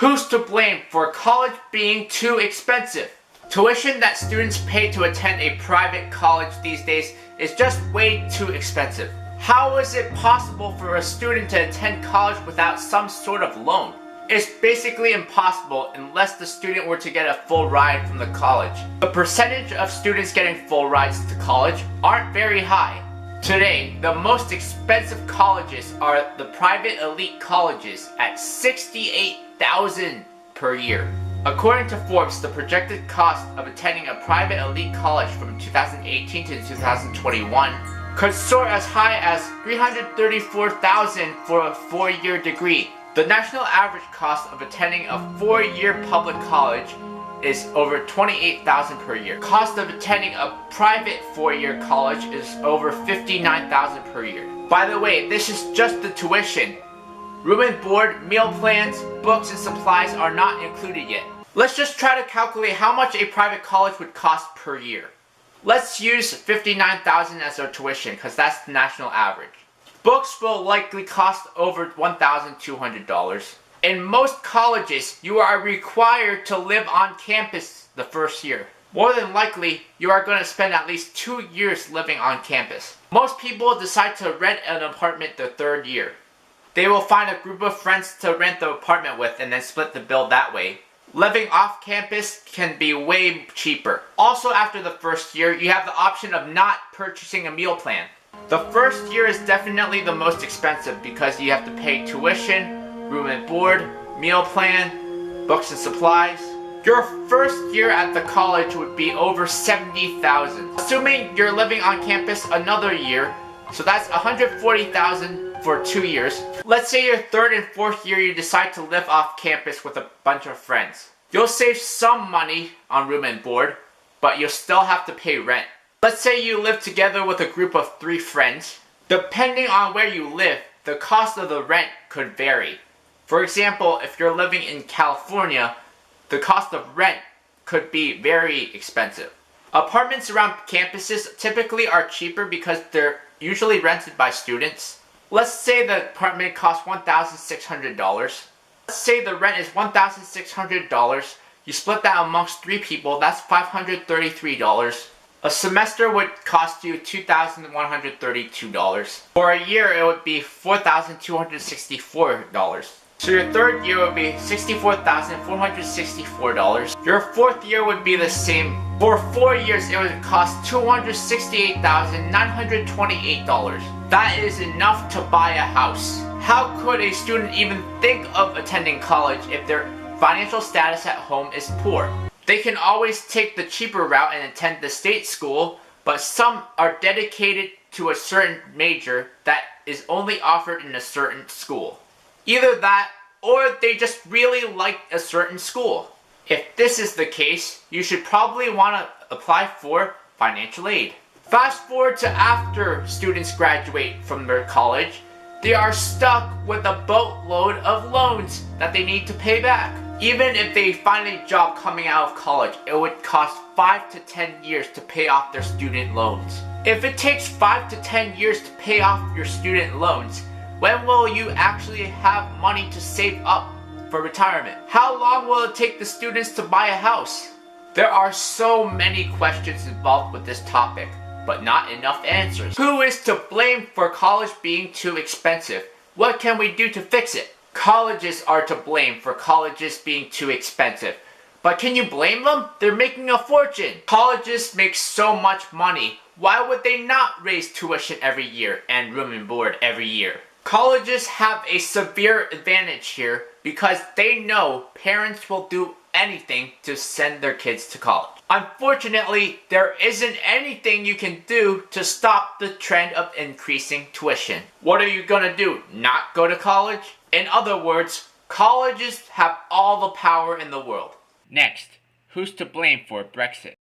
Who's to blame for college being too expensive? Tuition that students pay to attend a private college these days is just way too expensive. How is it possible for a student to attend college without some sort of loan? It's basically impossible unless the student were to get a full ride from the college. The percentage of students getting full rides to college aren't very high. Today, the most expensive colleges are the private elite colleges at $68,000 per year. According to Forbes, the projected cost of attending a private elite college from 2018 to 2021 could soar as high as $334,000 for a 4-year degree. The national average cost of attending a 4-year public college is over $28,000 per year. Cost of attending a private 4-year college is over $59,000 per year. By the way, this is just the tuition. Room and board, meal plans, books, and supplies are not included yet. Let's just try to calculate how much a private college would cost per year. Let's use $59,000 as our tuition because that's the national average. Books will likely cost over $1,200. In most colleges, you are required to live on campus the first year. More than likely, you are going to spend at least 2 years living on campus. Most people decide to rent an apartment the 3rd year. They will find a group of friends to rent the apartment with and then split the bill that way. Living off campus can be way cheaper. Also, after the first year, you have the option of not purchasing a meal plan. The first year is definitely the most expensive because you have to pay tuition, room and board, meal plan, books and supplies. Your first year at the college would be over $70,000. Assuming you're living on campus another year, so that's $140,000 for 2 years. Let's say your 3rd and 4th year you decide to live off campus with a bunch of friends. You'll save some money on room and board, but you'll still have to pay rent. Let's say you live together with a group of 3 friends. Depending on where you live, the cost of the rent could vary. For example, if you're living in California, the cost of rent could be very expensive. Apartments around campuses typically are cheaper because they're usually rented by students. Let's say the apartment costs $1,600. Let's say the rent is $1,600. You split that amongst 3 people, that's $533. A semester would cost you $2,132. For a year, it would be $4,264. So your 3rd year would be $64,464. Your 4th year would be the same. For 4 years, it would cost $268,928. That is enough to buy a house. How could a student even think of attending college if their financial status at home is poor? They can always take the cheaper route and attend the state school, but some are dedicated to a certain major that is only offered in a certain school. Either that, or they just really like a certain school. If this is the case, you should probably want to apply for financial aid. Fast forward to after students graduate from their college, they are stuck with a boatload of loans that they need to pay back. Even if they find a job coming out of college, it would cost 5 to 10 years to pay off their student loans. If it takes 5 to 10 years to pay off your student loans, when will you actually have money to save up for retirement? How long will it take the students to buy a house? There are so many questions involved with this topic, but not enough answers. Who is to blame for college being too expensive? What can we do to fix it? Colleges are to blame for colleges being too expensive. But can you blame them? They're making a fortune. Colleges make so much money. Why would they not raise tuition every year and room and board every year? Colleges have a severe advantage here because they know parents will do anything to send their kids to college. Unfortunately, there isn't anything you can do to stop the trend of increasing tuition. What are you gonna do? Not go to college? In other words, colleges have all the power in the world. Next, who's to blame for Brexit?